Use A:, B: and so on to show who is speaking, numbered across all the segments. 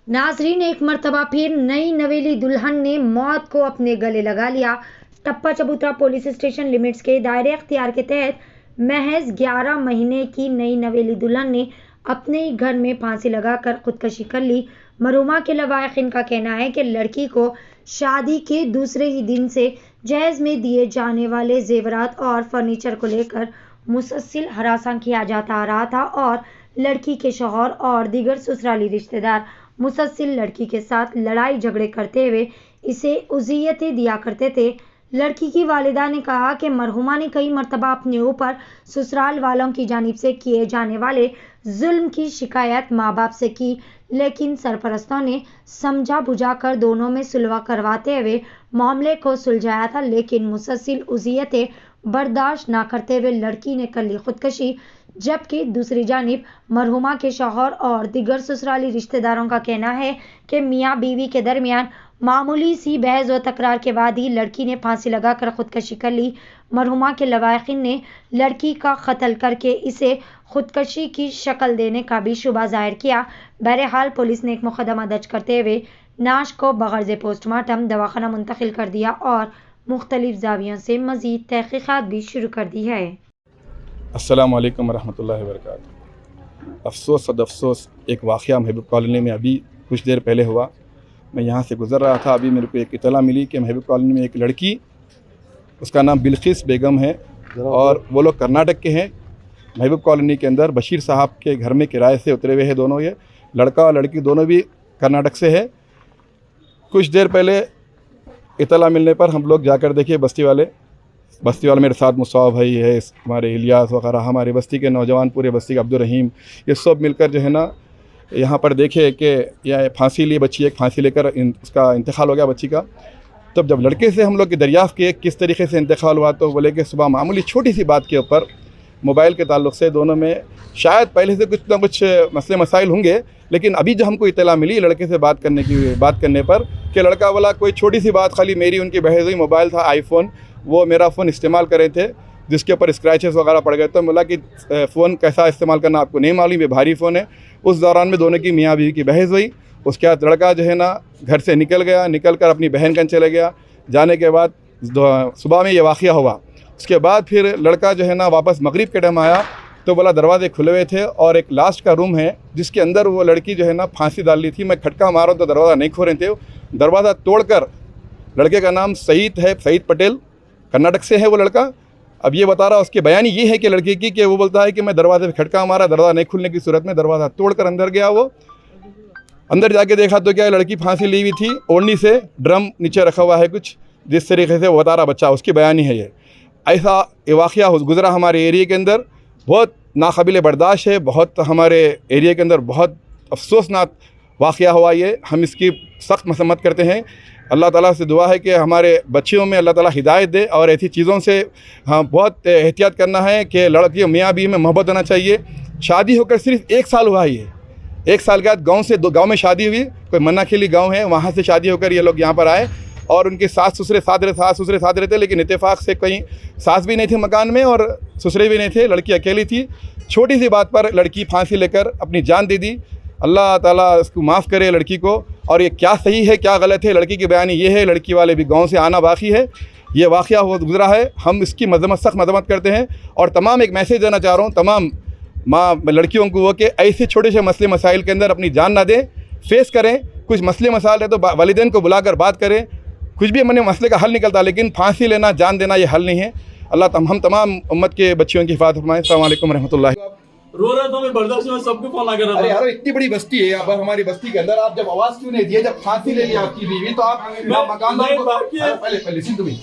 A: नाजरीन, एक मर्तबा फिर नई नवेली दुल्हन ने मौत को अपने गले लगा लिया। टप्पा चबूतरा पुलिस स्टेशन लिमिट्स के दायरे अख्तियार के तहत महज 11 महीने की नई नवेली दुल्हन ने अपने ही घर में फांसी लगाकर खुदकशी कर ली। मरहुमा के लवाहिकीन का कहना है कि लड़की को शादी के दूसरे ही दिन से जहेज में दिए जाने वाले जेवरात और फर्नीचर को लेकर मुसलसल हरासा किया जाता आ रहा था और लड़की के शौहर और दीगर ससुराली रिश्तेदार मुसलसल लड़की के साथ लड़ाई झगड़े करते हुए इसे उज़ियतें दिया करते थे। लड़की की वालिदा ने कहा कि मरहुमा ने कई मरतबा अपने ऊपर ससुराल वालों की जानिब से किए जाने वाले जुल्म की शिकायत माँ बाप से की, लेकिन सरपरस्तों ने समझा बुझा कर दोनों में सुलह करवाते हुए मामले को सुलझाया था, लेकिन मुसलसल उज़ियतें बर्दाश्त न करते हुए लड़की ने कर ली खुदकशी। जबकि दूसरी जानिब मरहुमा के शौहर और दीगर ससुराली रिश्तेदारों का कहना है कि मियाँ बीवी के दरमियान मामूली सी बहस व तकरार के बाद ही लड़की ने फांसी लगाकर खुदकशी कर ली। मरहुमा के लवाहिकीन ने लड़की का कत्ल करके इसे खुदकशी की शक्ल देने का भी शुबा जाहिर किया। बहरहाल पुलिस ने एक मुकदमा दर्ज करते हुए नाश को बगर्ज़ पोस्टमार्टम दवाखाना मुंतकिल कर दिया और मुख्तलिफ ज़ावियों से मज़ीद तहक़ीक़ात भी शुरू कर दी है।
B: अस्सलाम वालेकुम रहमतुल्लाहि व बरकातुहू। अफ़सोस सद अफ़सोस एक वाक़या महबूब कॉलोनी में अभी कुछ देर पहले हुआ। मैं यहाँ से गुज़र रहा था, अभी मेरे को एक इत्तला मिली कि महबूब कॉलोनी में एक लड़की, उसका नाम बिल्किस बेगम है और वो लोग कर्नाटक के हैं। महबूब कॉलोनी के अंदर बशीर साहब के घर में किराए से उतरे हुए हैं दोनों, ये लड़का और लड़की दोनों भी कर्नाटक से है। कुछ देर पहले इत्तला मिलने पर हम लोग जाकर देखे, बस्ती वाले मेरे साथ मुसाव भाई है, हमारे इलियास वगैरह, हमारे बस्ती के नौजवान, पूरे बस्ती के अब्दुल रहीम, ये सब मिलकर जो है ना यहाँ पर देखे कि यह फांसी ली बच्ची, एक फांसी लेकर उसका इंतकाल हो गया बच्ची का। तब जब लड़के से हम लोग की दरियाफ़्त किए किस तरीके से इंतकाल हुआ, तो बोले कि सुबह मामूली छोटी सी बात के ऊपर मोबाइल के ताल्लुक़ से दोनों में शायद पहले से कुछ ना कुछ मसले मसाइल होंगे, लेकिन अभी जो हमको इत्तला मिली लड़के से बात करने पर कि लड़का बोला कोई छोटी सी बात, खाली मेरी उनकी बहस हुई, मोबाइल था आईफ़ोन, वो मेरा फ़ोन इस्तेमाल कर रहे थे जिसके ऊपर स्क्रैचेस वगैरह पड़ गए। तो बोला कि फ़ोन कैसा इस्तेमाल करना आपको नहीं मालूम, ये भारी फ़ोन है। उस दौरान में दोनों की मियाँ बीवी की बहस हुई। उसके बाद लड़का जो है ना घर से निकल कर अपनी बहन कन चले गया। जाने के बाद सुबह में ये वाक़या हुआ। उसके बाद फिर लड़का जो है ना वापस मगरिब के टाइम आया तो बोला दरवाजे खुले हुए थे और एक लास्ट का रूम है जिसके अंदर वो लड़की जो है ना फांसी डाल ली थी। मैं खटका मारा तो दरवाज़ा नहीं खोल रहे थे। दरवाज़ा तोड़कर, लड़के का नाम सईद है, सईद पटेल, कर्नाटक से है वो लड़का। अब ये बता रहा, उसके बयानी ये है कि लड़के की कि वो बोलता है कि मैं दरवाजे पे खटका मारा, दरवाज़ा नहीं खुलने की सूरत में दरवाज़ा तोड़कर अंदर गया। वो अंदर जाके देखा तो क्या लड़की फांसी ली हुई थी, ओढ़नी से ड्रम नीचे रखा हुआ है कुछ, जिस तरीके से वो बता रहा बच्चा, उसकी बयानी है ये। ऐसा ये वाक़या गुज़रा हमारे एरिया के अंदर, बहुत नाकाबिल बर्दाश्त है, बहुत हमारे एरिया के अंदर बहुत अफसोसनाक वाक़या हुआ ये। हम इसकी सख्त मसम्मत करते हैं। अल्लाह ताला से दुआ है कि हमारे बच्चियों में अल्लाह ताला हिदायत दे और ऐसी चीज़ों से हम बहुत एहतियात करना है कि लड़की मियाँ बीवी में मोहब्बत होना चाहिए। शादी होकर सिर्फ 1 साल हुआ है, 1 साल के बाद गाँव में शादी हुई, कोई मन्नाखेली गाँव है, वहाँ से शादी होकर ये लोग यहाँ पर आए और उनके सास ससुरे साथ रहते, लेकिन इत्तेफाक से कहीं सास भी नहीं थी मकान में और ससुरे भी नहीं थे, लड़की अकेली थी। छोटी सी बात पर लड़की फांसी लेकर अपनी जान दे दी। अल्लाह ताला इसको माफ़ करे लड़की को। और ये क्या सही है क्या गलत है, लड़की की बयानी ये है, लड़की वाले भी गांव से आना बाकी है। ये वाक़या गुज़रा है, हम इसकी सख्त मज़म्मत करते हैं और तमाम एक मैसेज देना चाह रहा हूँ तमाम माँ लड़कियों को वो कि ऐसे छोटे से मसले मसाइल के अंदर अपनी जान ना दें, फेस करें। कुछ मसले मसाइल है तो वालिदैन को बुलाकर बात करें, कुछ भी मैंने मसले का हल निकलता, लेकिन फांसी लेना, जान देना ये हल नहीं है। अल्लाह हम तमाम उम्मत के बच्चियों की हिफाज़त फरमाए। अस्सलाम वालेकुम रहमतुल्लाह।
C: रो रहा था मैं, बर्दाश्त में सबको फोन लगा रहा था।
B: अरे यार इतनी बड़ी बस्ती है यहाँ पर, हमारी बस्ती के अंदर आप जब आवाज क्यों नहीं दिए, जब फांसी ले लिया आपकी बीवी तो आप ना मकानदार को पहले लिसन तुम्हें,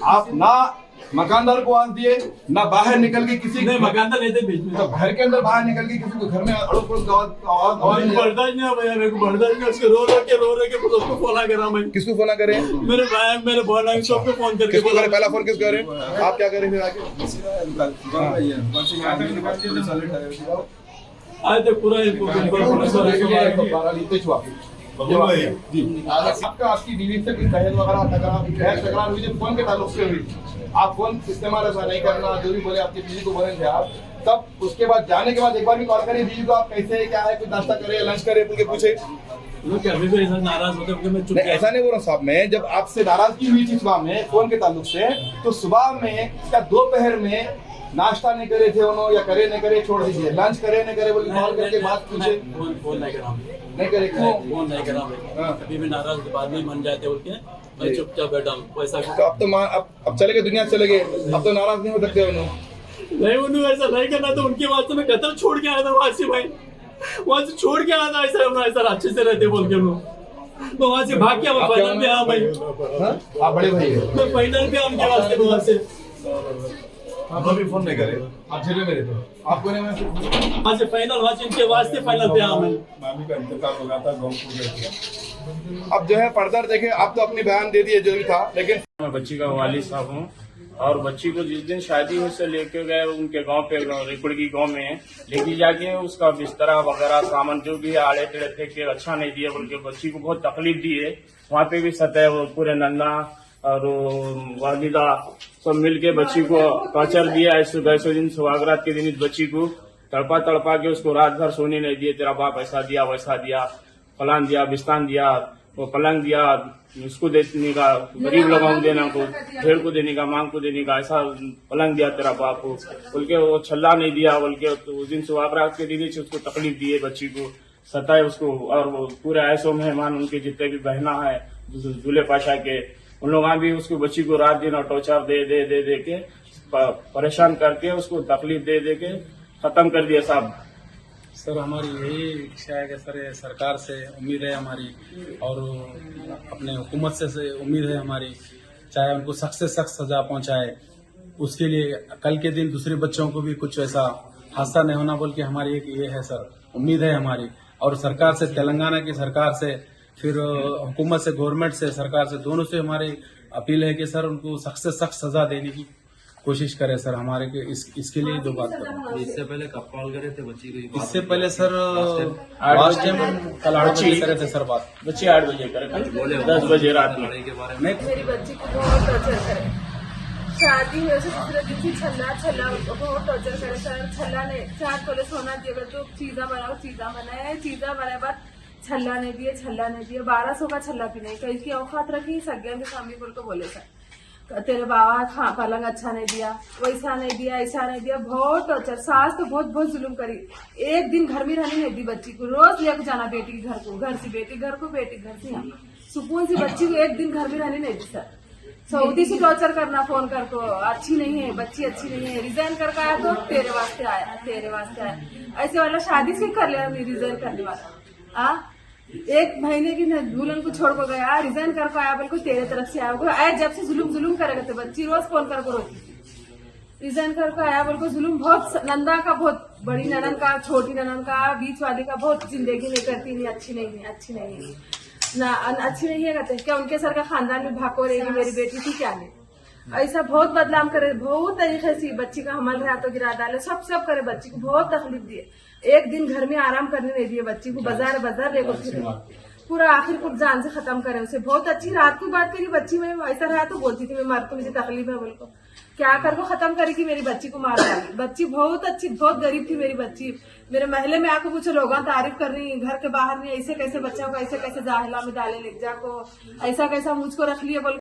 B: आप ना मकानदार को आवाज दिए, ना बाहर निकल के किसी
C: नहीं मकानदार नहीं थे बीच में,
B: तो घर के अंदर बाहर निकल के किसी को घर में अड़ोस पड़ोस आवाज
C: बर्दाश्त नहीं भैया, मेरे को बर्दाश्त नहीं। उसके रो के सबको फोन लगा रहा मैं।
B: किसको फोन करें?
C: मेरे भाई, मेरे बहन, सबको फोन करके
B: किसको करें? पहला फोन किसको करें? आप क्या करें फिर आगे?
C: आज तक पूरा
B: जी आपकी बीवी से कुछ बहस वगैरह तकरार हुई, फोन के ताल्लुक से हुई, आप फोन इस्तेमाल ऐसा नहीं करना, जो भी बोले आपकी बीवी को बोले थे आप, तब उसके बाद जाने के बाद एक बार भी कॉल करें बीवी को, आप कैसे है, क्या है, कुछ नाश्ता करे, लंच करे, बोल के पूछे।
C: लोग क्या अभी भी ऐसा नाराज होते हैं कि मैं चुप
B: नहीं, ऐसा नहीं बोल रहा साहब। मैं जब आपसे नाराजगी हुई थी सुबह में फोन के ताल्लुक से, तो सुबह में या दोपहर में नाश्ता नहीं करे थे उन्होंने, या करे नहीं करे छोड़ दीजिए, लंच करे नहीं करे बोल कॉल करके बात पूछे,
C: फोन नहीं करा
B: नहीं करे क्यों?
C: फोन नहीं करा मैं।
B: हाँ।
C: अभी भी नाराज के बाद भी मन जाते बोल के मैं चुपचाप बैठा हूँ। पैसा
B: तो अब तो अब चले गए, दुनिया चले गए, अब तो नाराज नहीं हो सकते उन्होंने।
C: नहीं, उन्होंने ऐसा नहीं करना तो उनके बाद से मैं कतल छोड़ के आया था वहां से भाई, वहां से छोड़ के आया था। ऐसा अच्छे से रहते बोल के मैं वहां से भाग के फाइनल पे आया भाई।
B: आप बड़े भाई हैं।
C: मैं फाइनल पे उनके वास्ते वहां से
B: आप अभी फोन नहीं करे, आप जेल में रहते हो, आपको नहीं मैं
C: वहां से फाइनल, वहां से उनके वास्ते फाइनल पे आया मैं।
B: मामी का इंतकाल हो गया था गाँव। अब जो है फर्दर देखे, आप तो अपनी बयान दे दिए जो भी था, लेकिन
D: मैं बच्ची का वालिद साहब हूँ और बच्ची को जिस दिन शादी में से लेके गए उनके गांव पे, रेपड़गी गांव में लेके जाके उसका बिस्तरा वगैरह सामान जो भी आड़े टेढ़े थे कि अच्छा नहीं दिया, बल्कि बच्ची को बहुत तकलीफ दी है। वहाँ पे भी सतह वो पूरे नन्ना और वालिदा सब मिलके बच्ची को टॉर्चर दिया। ऐसे दिन सुहागरात के दिन इस बच्ची को तड़पा के उसको रात भर सोने नहीं दिए। तेरा बाप ऐसा दिया वैसा दिया, फलान दिया, बिस्तान दिया, वो पलंग दिया, उसको देने का, गरीब लोगों को देना को, ढेर को देने का, मांग को देने का, ऐसा पलंग दिया तेरा बाप को बोल के वो छल्ला नहीं दिया बोल के। तो उस दिन सुहागरात के दिन से उसको तकलीफ दी है, बच्ची को सताए उसको। और वो पूरे ऐसो मेहमान उनके जितने भी बहना है दूल्हे पाशा के, उन लोग भी उसको बच्ची को रात दिन टॉर्चर दे के परेशान करके उसको तकलीफ दे के खत्म कर दिया साहब।
E: सर हमारी यही इच्छा है कि सर सरकार से उम्मीद है हमारी, और अपने हुकूमत से उम्मीद है हमारी, चाहे उनको सख्त से सख्त सजा पहुंचाए। उसके लिए कल के दिन दूसरे बच्चों को भी कुछ ऐसा हादसा नहीं होना बोल के हमारी एक ये है सर, उम्मीद है हमारी। और सरकार से, तेलंगाना की सरकार से, फिर हुकूमत से, गवर्नमेंट से, सरकार से, दोनों से हमारी अपील है कि सर उनको सख्त से सख्त सजा देने की कोशिश करें सर। हमारे के इसके लिए दो बात करें।
C: इससे पहले कब कॉल करे थे बच्ची को?
E: इससे पहले सर लास्ट टाइम कल 8 बजे करे थे सर बात।
D: बच्चे 8 बजे करे, 10 बजे रात में।
F: मेरी बच्ची को बहुत टॉर्चर करे, शादी हुए से दूसरे दिन भी छल्ला बहुत टॉर्चर करे सर। छल्ला ने 4 तोले सोना दिया तो चीजा बनाए बाद छल्ला नहीं दिए 1200 का छल्ला भी नहीं। कहीं की औकात रखी सज्ञा के सामने बोल को बोले सर तेरे बाबा पलंग अच्छा नहीं दिया, वैसा नहीं दिया, ऐसा नहीं दिया। बहुत टॉर्चर, सास तो बहुत जुल्म करी। एक दिन घर में रहने नहीं दी बच्ची को, रोज लेकर जाना बेटी के घर को, घर से बेटी घर को, बेटी घर से यहाँ। सुकून से बच्ची को एक दिन घर में रहने नहीं दी सर। सऊदी से टॉर्चर करना फोन कर को, अच्छी नहीं है बच्ची, अच्छी नहीं है, रिजाइन करके आया तो तेरे वास्ते आया। ऐसे वाला शादी से कर लिया रिजाइन करने वाला। 1 महीने की दुल्हन को छोड़ को गया, रिजाइन करके आया, बिल्कुल तेरे तरफ से आया। जब से जुलूम करेगा तो बच्ची रोज फोन करके रोती थी। रिजाइन करके आया, बिल्कुल जुलूम बहुत, नंदा का बहुत, बड़ी ननन का, छोटी ननन का, बीच वाली का बहुत जिंदगी नहीं करती, नहीं अच्छी नहीं है ना, अच्छी नहीं है कहते क्या उनके सर का खानदान में भागो रहेगी मेरी बेटी थी क्या नहीं। ऐसा बहुत बदलाव करे, बहुत तरीके से बच्ची का हमल रहा तो गिरा डाले, सब करे, बच्ची को बहुत तकलीफ दिए। एक दिन घर में आराम करने नहीं दिए बच्ची को, बाजार लेकर फिरे पूरा, आखिर को जान से खत्म करे उसे। बहुत अच्छी रात को बात करी बच्ची में, ऐसा रहा तो बोलती थी मैं मर तो मुझे तकलीफ है बोल को, क्या कर को खत्म करेगी मेरी बच्ची को मार डाली। बच्ची बहुत अच्छी, बहुत गरीब थी मेरी बच्ची। मेरे महल्ले में आकर कुछ लोग तारीफ कर रही, घर के बाहर में ऐसे कैसे बच्चा को ऐसे कैसे जाहिला में डाले ले जा को, ऐसा कैसा मुझको रख लिया बोल।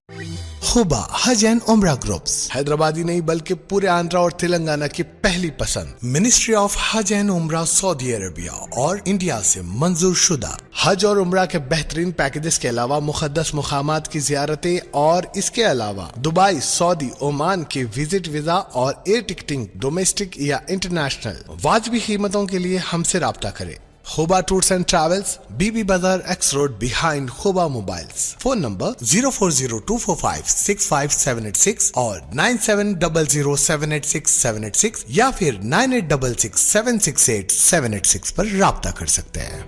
G: हुबा हज एंड उम्रा ग्रुप्स हैदराबादी नहीं बल्कि पूरे आंध्रा और तेलंगाना की पहली पसंद। मिनिस्ट्री ऑफ हज एंड उम्रा सऊदी अरेबिया और इंडिया से मंजूर शुदा। हज और उम्रा के बेहतरीन पैकेजेस के अलावा मुकद्दस मुकामात की जियारतें और इसके अलावा दुबई, सऊदी, ओमान के विजिट वीजा और एयर टिकटिंग डोमेस्टिक या इंटरनेशनल वाजिबी कीमतों के लिए हमसे राब्ता करें। Huba Tours and Travels, BB Bazar X Road behind Huba Mobiles. Phone number 0402456576 और 9700786786 या फिर 9866768786 पर राब्ता कर सकते हैं।